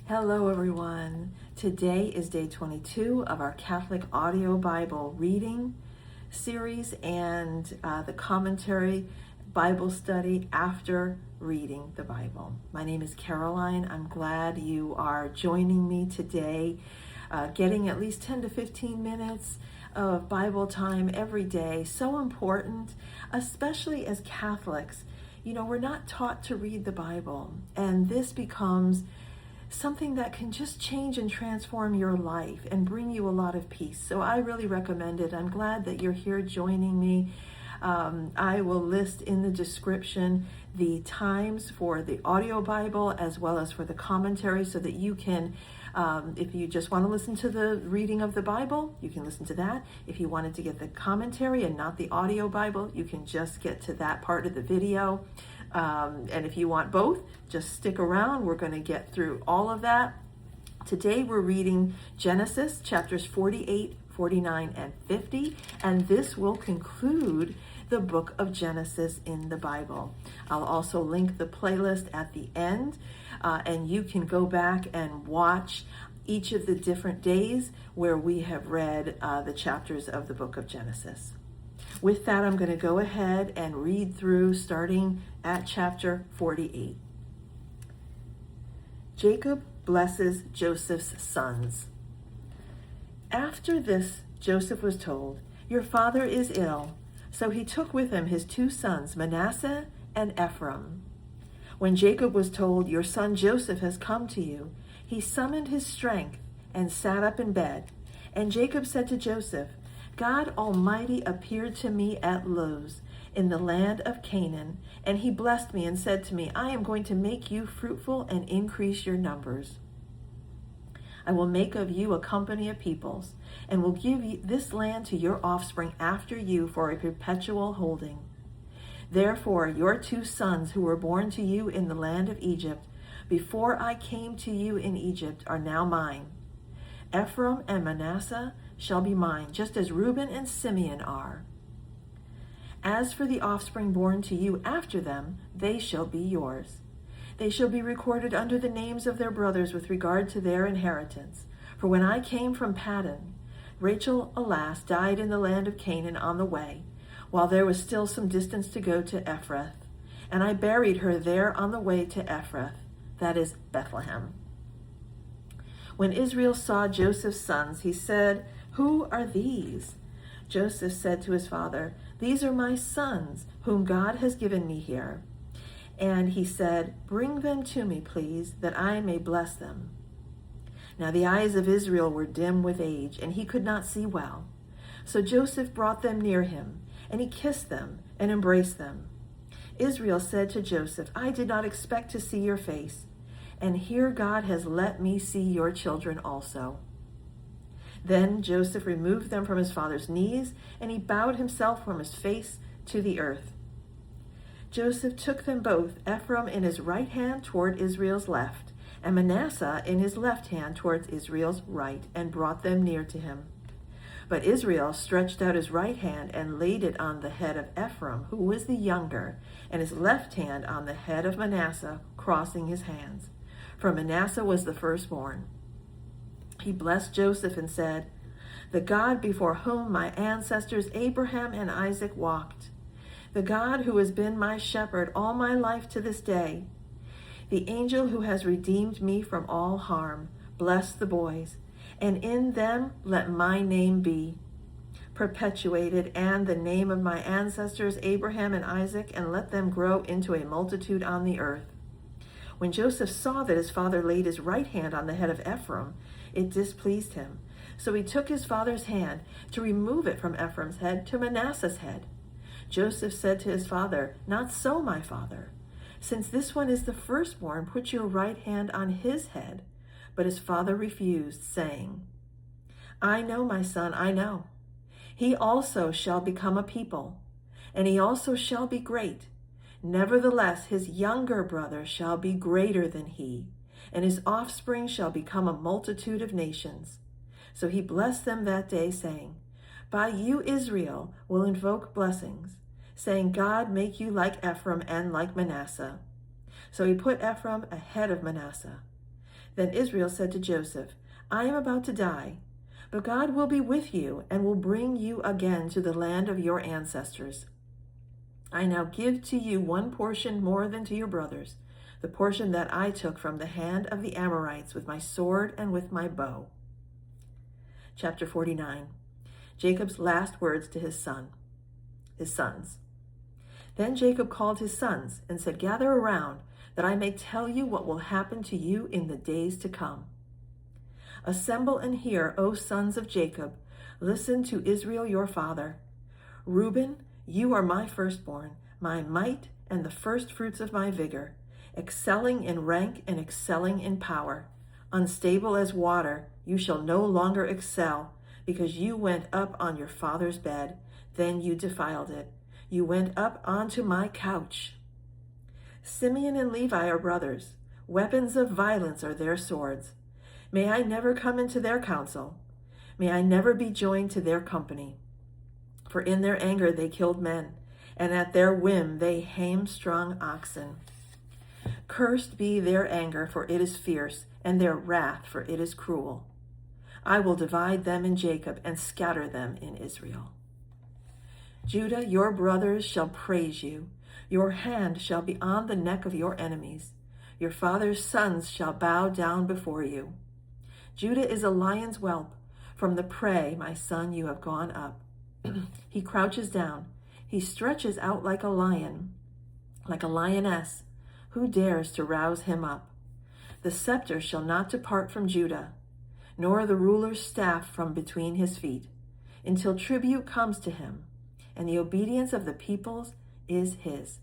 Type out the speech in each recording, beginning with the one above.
Hello everyone. Today is day 22 of our Catholic audio Bible reading series and the commentary Bible study after reading the Bible. My name is Caroline. I'm glad you are joining me today, getting at least 10 to 15 minutes of Bible time every day. So important, especially as Catholics. You know, we're not taught to read the Bible, and this becomes something that can just change and transform your life and bring you a lot of peace. So I really recommend it. I'm glad that you're here joining me. I will list in the description the times for the audio Bible as well as for the commentary so that you can, if you just want to listen to the reading of the Bible, you can listen to that. If you wanted to get the commentary and not the audio Bible, you can just get to that part of the video. And if you want both, just stick around. We're going to get through all of that. Today we're reading Genesis chapters 48, 49, and 50, and this will conclude the book of Genesis in the Bible. I'll also link the playlist at the end, and you can go back and watch each of the different days where we have read the chapters of the book of Genesis. With that, I'm going to go ahead and read through starting at chapter 48. Jacob blesses Joseph's sons. After this, Joseph was told, "Your father is ill." So he took with him his two sons, Manasseh and Ephraim. When Jacob was told, "Your son Joseph has come to you," he summoned his strength and sat up in bed. And Jacob said to Joseph, "God Almighty appeared to me at Luz in the land of Canaan, and he blessed me and said to me, 'I am going to make you fruitful and increase your numbers. I will make of you a company of peoples, and will give you this land to your offspring after you for a perpetual holding. Therefore, your two sons who were born to you in the land of Egypt, before I came to you in Egypt, are now mine. Ephraim and Manasseh shall be mine, just as Reuben and Simeon are. As for the offspring born to you after them, they shall be yours. They shall be recorded under the names of their brothers with regard to their inheritance. For when I came from Paddan, Rachel, alas, died in the land of Canaan on the way, while there was still some distance to go to Ephrath. And I buried her there on the way to Ephrath, that is Bethlehem. When Israel saw Joseph's sons, he said, 'Who are these?' Joseph said to his father, 'These are my sons, whom God has given me here.' And he said, 'Bring them to me, please, that I may bless them.' Now the eyes of Israel were dim with age, and he could not see well. So Joseph brought them near him, and he kissed them and embraced them. Israel said to Joseph, 'I did not expect to see your face, and here God has let me see your children also.' Then Joseph removed them from his father's knees, and he bowed himself from his face to the earth. Joseph took them both, Ephraim in his right hand toward Israel's left, and Manasseh in his left hand towards Israel's right, and brought them near to him. But Israel stretched out his right hand and laid it on the head of Ephraim, who was the younger, and his left hand on the head of Manasseh, crossing his hands. For Manasseh was the firstborn. He blessed Joseph and said, 'The God before whom my ancestors Abraham and Isaac walked, the God who has been my shepherd all my life to this day, the angel who has redeemed me from all harm, bless the boys, and in them let my name be perpetuated, and the name of my ancestors Abraham and Isaac, and let them grow into a multitude on the earth.' When Joseph saw that his father laid his right hand on the head of Ephraim, it displeased him. So he took his father's hand to remove it from Ephraim's head to Manasseh's head. Joseph said to his father, 'Not so, my father. Since this one is the firstborn, put your right hand on his head.' But his father refused, saying, 'I know, my son, I know. He also shall become a people, and he also shall be great. Nevertheless, his younger brother shall be greater than he, and his offspring shall become a multitude of nations.' So he blessed them that day, saying, 'By you Israel will invoke blessings, saying, God make you like Ephraim and like Manasseh.' So he put Ephraim ahead of Manasseh. Then Israel said to Joseph, I am about to die, but God will be with you and will bring you again to the land of your ancestors. I now give to you one portion more than to your brothers, the portion that I took from the hand of the Amorites with my sword and with my bow. Chapter 49. Jacob's last words to his sons. Then Jacob called his sons and said, Gather around, that I may tell you what will happen to you in the days to come. Assemble and hear, O sons of Jacob. Listen to Israel your father. Reuben, you are my firstborn, my might and the firstfruits of my vigor, excelling in rank and excelling in power. Unstable as water, you shall no longer excel, because you went up on your father's bed, then you defiled it. You went up onto my couch. Simeon and Levi are brothers. Weapons of violence are their swords. May I never come into their counsel. May I never be joined to their company. For in their anger they killed men, and at their whim they hamstrung oxen. Cursed be their anger, for it is fierce, and their wrath, for it is cruel. I will divide them in Jacob and scatter them in Israel. Judah, your brothers shall praise you. Your hand shall be on the neck of your enemies. Your father's sons shall bow down before you. Judah is a lion's whelp. From the prey, my son, you have gone up. He crouches down. He stretches out like a lion, like a lioness. Who dares to rouse him up? The scepter shall not depart from Judah, nor the ruler's staff from between his feet, until tribute comes to him, and the obedience of the peoples is his,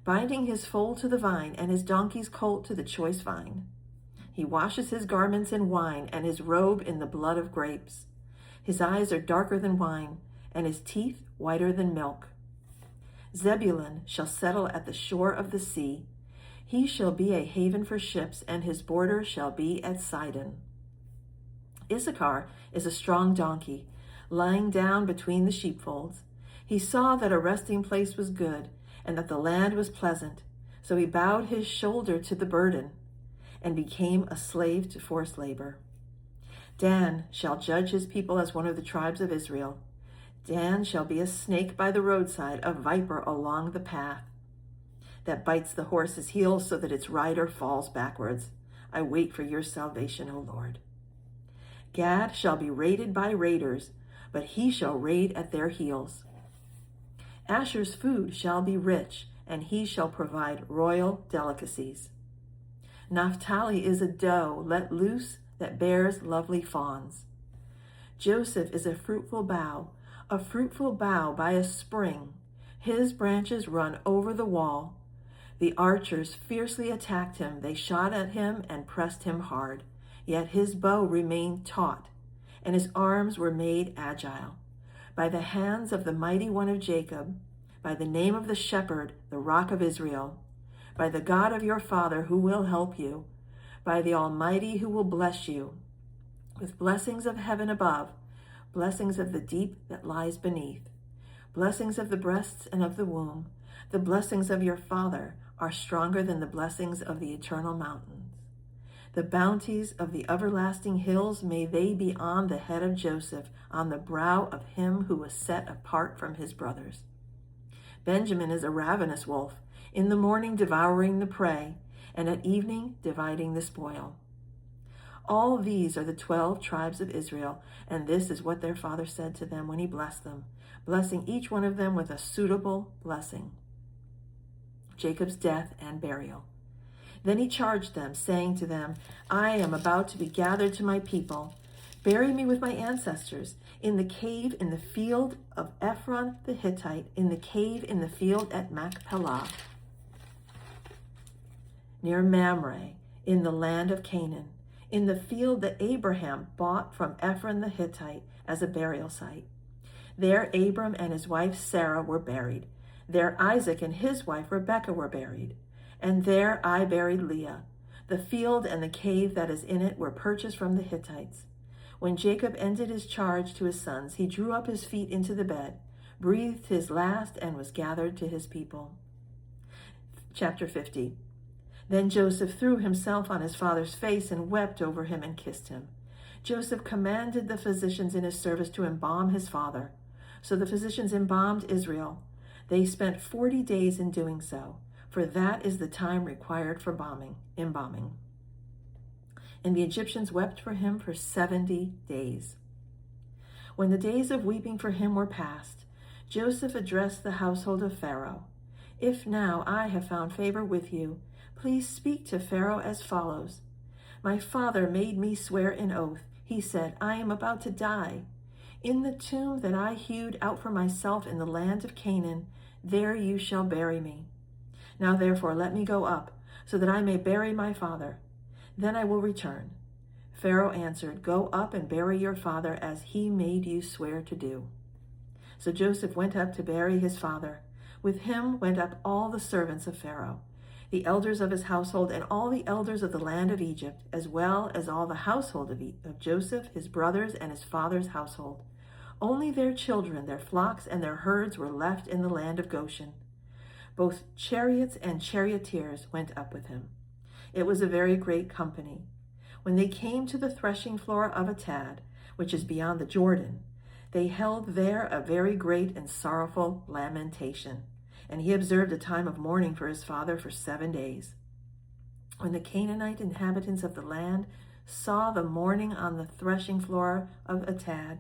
binding his foal to the vine and his donkey's colt to the choice vine. He washes his garments in wine and his robe in the blood of grapes. His eyes are darker than wine, and his teeth whiter than milk. Zebulun shall settle at the shore of the sea. He shall be a haven for ships, and his border shall be at Sidon. Issachar is a strong donkey, lying down between the sheepfolds. He saw that a resting place was good, and that the land was pleasant. So he bowed his shoulder to the burden, and became a slave to forced labor. Dan shall judge his people as one of the tribes of Israel. Dan shall be a snake by the roadside, a viper along the path, that bites the horse's heels so that its rider falls backwards. I wait for your salvation, O Lord. Gad shall be raided by raiders, but he shall raid at their heels. Asher's food shall be rich, and he shall provide royal delicacies. Naphtali is a doe let loose that bears lovely fawns. Joseph is a fruitful bough by a spring. His branches run over the wall. The archers fiercely attacked him. They shot at him and pressed him hard. Yet his bow remained taut, and his arms were made agile. By the hands of the mighty one of Jacob, by the name of the shepherd, the rock of Israel, by the God of your father who will help you, by the Almighty who will bless you, with blessings of heaven above, blessings of the deep that lies beneath, blessings of the breasts and of the womb. The blessings of your father are stronger than the blessings of the eternal mountains. The bounties of the everlasting hills, may they be on the head of Joseph, on the brow of him who was set apart from his brothers. Benjamin is a ravenous wolf, in the morning devouring the prey, and at evening dividing the spoil. All these are the 12 tribes of Israel, and this is what their father said to them when he blessed them, blessing each one of them with a suitable blessing. Jacob's death and burial. Then he charged them, saying to them, I am about to be gathered to my people. Bury me with my ancestors in the cave in the field of Ephraim the Hittite, in the cave in the field at Machpelah, near Mamre, in the land of Canaan, in the field that Abraham bought from Ephraim the Hittite as a burial site. There Abram and his wife Sarah were buried. There Isaac and his wife Rebekah were buried. And there I buried Leah. The field and the cave that is in it were purchased from the Hittites. When Jacob ended his charge to his sons, he drew up his feet into the bed, breathed his last, and was gathered to his people. Chapter 50. Then Joseph threw himself on his father's face and wept over him and kissed him. Joseph commanded the physicians in his service to embalm his father. So the physicians embalmed Israel. They spent 40 days in doing so, for that is the time required for embalming. And the Egyptians wept for him for 70 days. When the days of weeping for him were past, Joseph addressed the household of Pharaoh. If now I have found favor with you, please speak to Pharaoh as follows. My father made me swear an oath. He said, I am about to die. In the tomb that I hewed out for myself in the land of Canaan, there you shall bury me. Now therefore let me go up, so that I may bury my father. Then I will return. Pharaoh answered, Go up and bury your father as he made you swear to do. So Joseph went up to bury his father. With him went up all the servants of Pharaoh, the elders of his household, and all the elders of the land of Egypt, as well as all the household of Joseph, his brothers, and his father's household. Only their children, their flocks, and their herds were left in the land of Goshen. Both chariots and charioteers went up with him. It was a very great company. When they came to the threshing floor of Atad, which is beyond the Jordan, they held there a very great and sorrowful lamentation. And he observed a time of mourning for his father for 7 days. When the Canaanite inhabitants of the land saw the mourning on the threshing floor of Atad,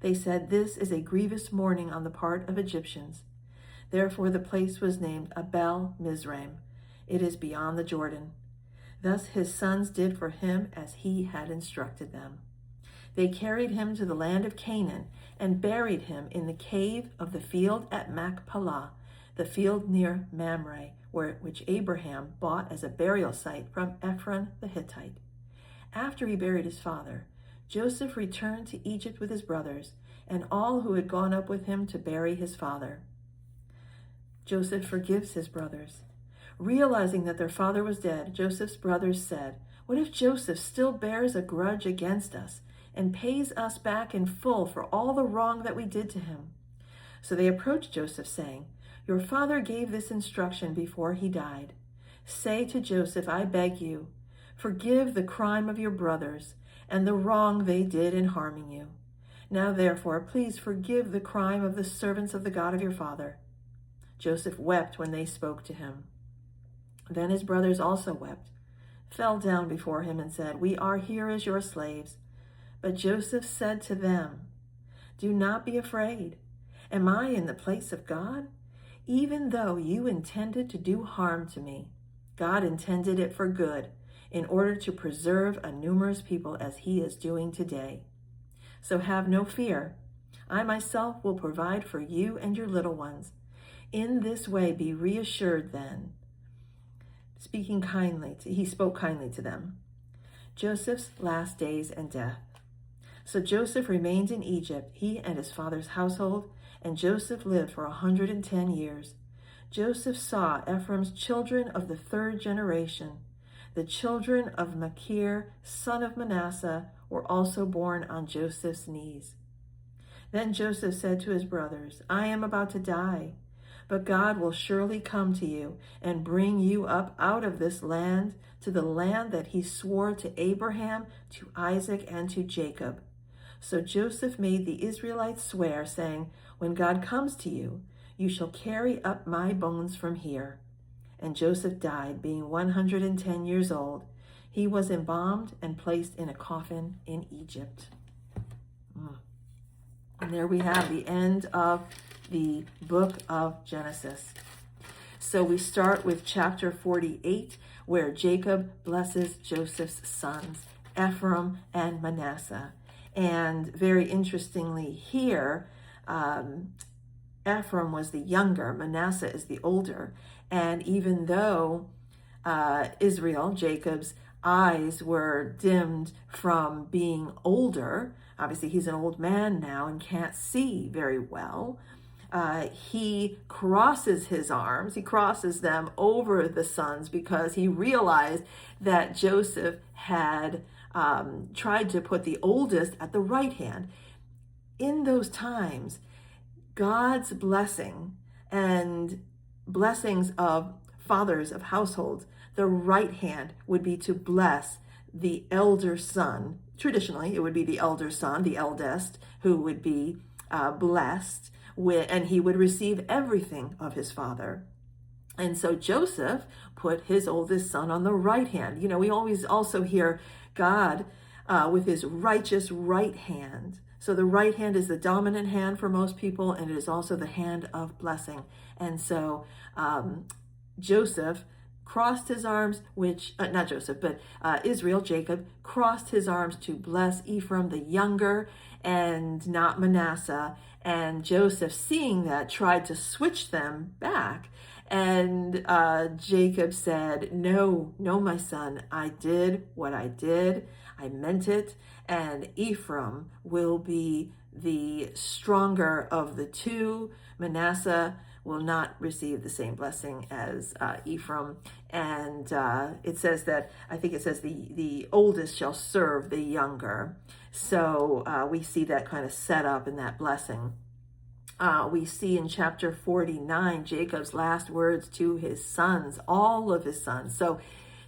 they said, This is a grievous mourning on the part of Egyptians. Therefore the place was named Abel Mizraim. It is beyond the Jordan. Thus his sons did for him as he had instructed them. They carried him to the land of Canaan and buried him in the cave of the field at Machpelah, the field near Mamre, which Abraham bought as a burial site from Ephraim the Hittite. After he buried his father, Joseph returned to Egypt with his brothers and all who had gone up with him to bury his father. Joseph forgives his brothers. Realizing that their father was dead, Joseph's brothers said, What if Joseph still bears a grudge against us and pays us back in full for all the wrong that we did to him? So they approached Joseph, saying, Your father gave this instruction before he died. Say to Joseph, I beg you, forgive the crime of your brothers and the wrong they did in harming you. Now therefore, please forgive the crime of the servants of the God of your father. Joseph wept when they spoke to him. Then his brothers also wept, fell down before him and said, We are here as your slaves. But Joseph said to them, Do not be afraid. Am I in the place of God? Even though you intended to do harm to me, God intended it for good, in order to preserve a numerous people as he is doing today. So have no fear. I myself will provide for you and your little ones. In this way be reassured then. He spoke kindly to them. Joseph's last days and death. So Joseph remained in Egypt, he and his father's household, and Joseph lived for 110 years. Joseph saw Ephraim's children of the 3rd generation. The children of Machir, son of Manasseh, were also born on Joseph's knees. Then Joseph said to his brothers, I am about to die, but God will surely come to you and bring you up out of this land to the land that he swore to Abraham, to Isaac, and to Jacob. So Joseph made the Israelites swear, saying, When God comes to you, you shall carry up my bones from here. And Joseph died, being 110 years old. He was embalmed and placed in a coffin in Egypt. And there we have the end of the book of Genesis. So we start with chapter 48, where Jacob blesses Joseph's sons, Ephraim and Manasseh. And very interestingly here, Ephraim was the younger, Manasseh is the older. And even though Israel, Jacob's eyes were dimmed from being older, obviously he's an old man now and can't see very well, he crosses his arms, he crosses them over the sons because he realized that Joseph had tried to put the oldest at the right hand. In those times, God's blessing and blessings of fathers of households The right hand would be to bless the elder son. Traditionally, it would be the elder son, the eldest, who would be blessed with, and he would receive everything of his father. And so Joseph put his oldest son on the right hand. We always also hear God with his righteous right hand. So the right hand is the dominant hand for most people, and it is also the hand of blessing. And so Joseph crossed his arms, not Joseph, but Israel, Jacob, crossed his arms to bless Ephraim the younger and not Manasseh. And Joseph, seeing that, tried to switch them back. And Jacob said, no, my son, I did what I did. I meant it. And Ephraim will be the stronger of the two. Manasseh will not receive the same blessing as Ephraim. And it says that, I think it says the oldest shall serve the younger. So we see that kind of set up in that blessing. We see in chapter 49, Jacob's last words to his sons, all of his sons. So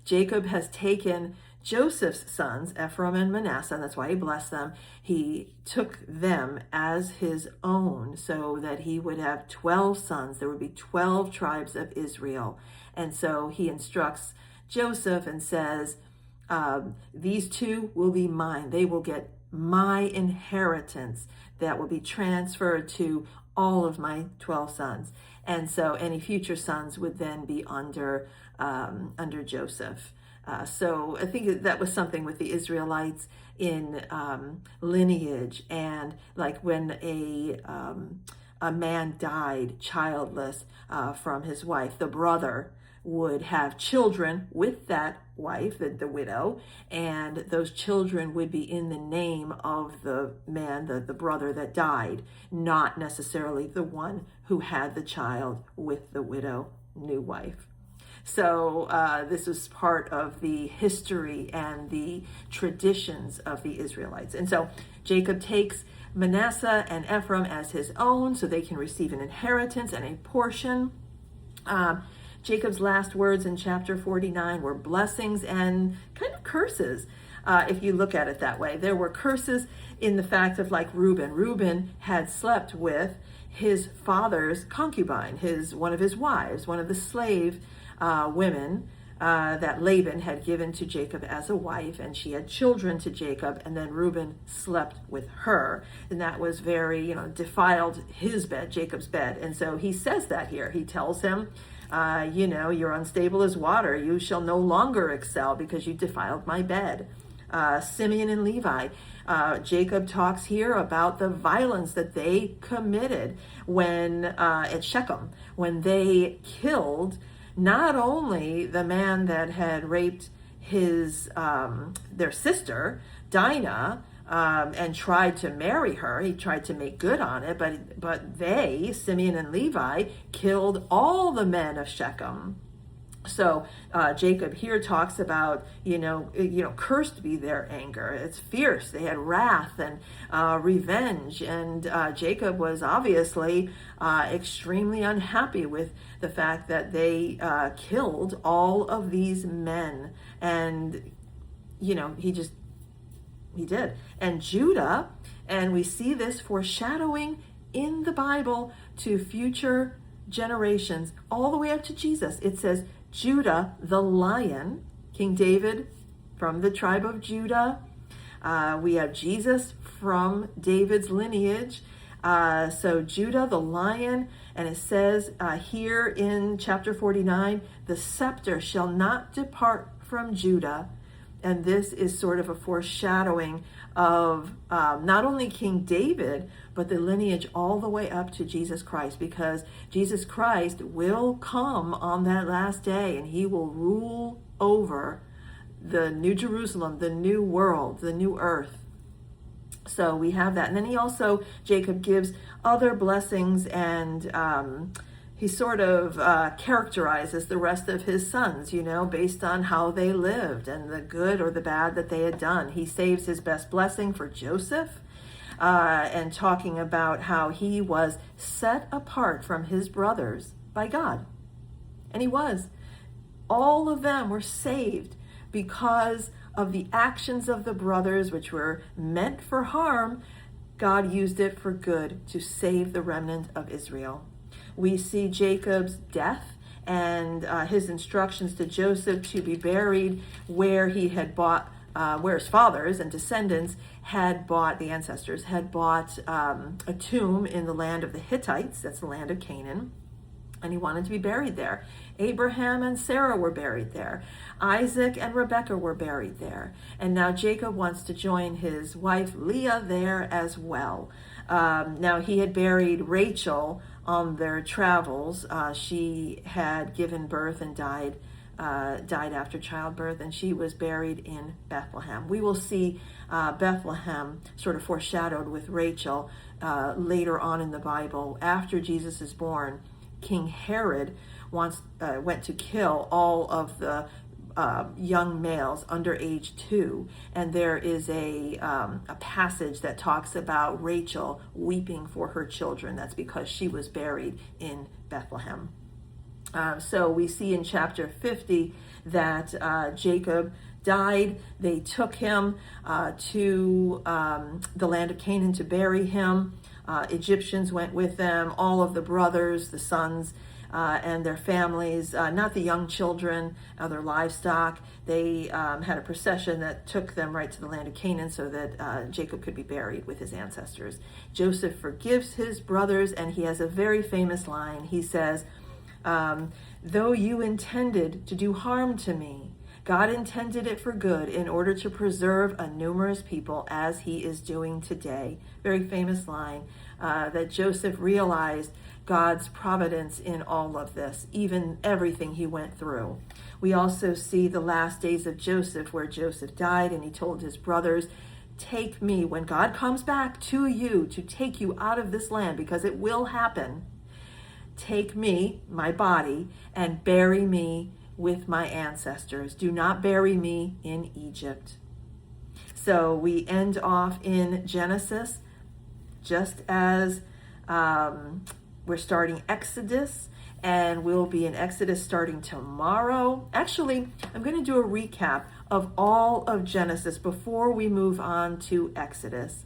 Jacob has taken Joseph's sons, Ephraim and Manasseh, that's why he blessed them. He took them as his own so that he would have 12 sons. There would be 12 tribes of Israel. And so he instructs Joseph and says, these two will be mine. They will get my inheritance that will be transferred to all of my 12 sons. And so any future sons would then be under Joseph. So I think that was something with the Israelites in lineage, and like when a man died childless from his wife, the brother would have children with that wife, the widow, and those children would be in the name of the man, the brother that died, not necessarily the one who had the child with the widow, new wife. So this was part of the history and the traditions of the Israelites. And so Jacob takes Manasseh and Ephraim as his own so they can receive an inheritance and a portion. Jacob's last words in chapter 49 were blessings and kind of curses, if you look at it that way. There were curses in the fact of, like, Reuben. Reuben had slept with his father's concubine, one of his wives, one of the slave women that Laban had given to Jacob as a wife, and she had children to Jacob, and then Reuben slept with her, and that was very, defiled his bed, Jacob's bed. And so he says that here. He tells him, you're unstable as water. You shall no longer excel because you defiled my bed. Simeon and Levi. Jacob talks here about the violence that they committed when at Shechem, when they killed not only the man that had raped their sister, Dinah, and tried to marry her. He tried to make good on it, but they, Simeon and Levi, killed all the men of Shechem. So Jacob here talks about, cursed be their anger. It's fierce. They had wrath and revenge. And Jacob was obviously extremely unhappy with the fact that they killed all of these men. And, he did. And Judah, and we see this foreshadowing in the Bible to future generations, all the way up to Jesus. It says, Judah, the lion, King David from the tribe of Judah. We have Jesus from David's lineage. So Judah, the lion, and it says here in chapter 49, the scepter shall not depart from Judah. And this is sort of a foreshadowing of not only King David, but the lineage all the way up to Jesus Christ, because Jesus Christ will come on that last day and he will rule over the New Jerusalem, the new world, the new earth. So we have that. And then Jacob gives other blessings, and he sort of characterizes the rest of his sons, based on how they lived and the good or the bad that they had done. He saves his best blessing for Joseph, and talking about how he was set apart from his brothers by God. And he was. all of them were saved because of the actions of the brothers, which were meant for harm. God used it for good to save the remnant of Israel. We see Jacob's death and his instructions to Joseph to be buried where he had bought, where his fathers and descendants had bought, the ancestors had bought a tomb in the land of the Hittites, that's the land of Canaan, and he wanted to be buried there. Abraham and Sarah were buried there. Isaac and Rebekah were buried there. And now Jacob wants to join his wife Leah there as well. Now he had buried Rachel on their travels. She had given birth and died after childbirth, and she was buried in Bethlehem. We will see Bethlehem sort of foreshadowed with Rachel later on in the Bible. After Jesus is born, King Herod went to kill all of the young males under age 2, and there is a passage that talks about Rachel weeping for her children. That's because she was buried in Bethlehem. So we see in chapter 50 that Jacob died. They took him to the land of Canaan to bury him. Egyptians went with them, all of the brothers, the sons, and their families, not the young children, their livestock. They had a procession that took them right to the land of Canaan so that Jacob could be buried with his ancestors. Joseph forgives his brothers, and he has a very famous line. He says, though you intended to do harm to me, God intended it for good in order to preserve a numerous people as he is doing today. Very famous line that Joseph realized God's providence in all of this, even everything he went through. We also see the last days of Joseph, where Joseph died and he told his brothers, take me, when God comes back to you to take you out of this land, because it will happen, take me, my body, and bury me with my ancestors. Do not bury me in Egypt. So we end off in Genesis, just as we're starting Exodus, and we'll be in Exodus starting tomorrow. Actually, I'm going to do a recap of all of Genesis before we move on to Exodus.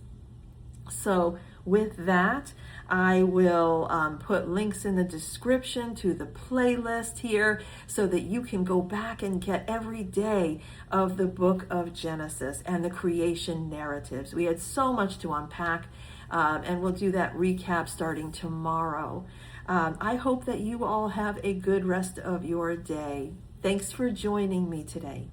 So with that, I will put links in the description to the playlist here so that you can go back and get every day of the book of Genesis and the creation narratives. We had so much to unpack, and we'll do that recap starting tomorrow. I hope that you all have a good rest of your day. Thanks for joining me today.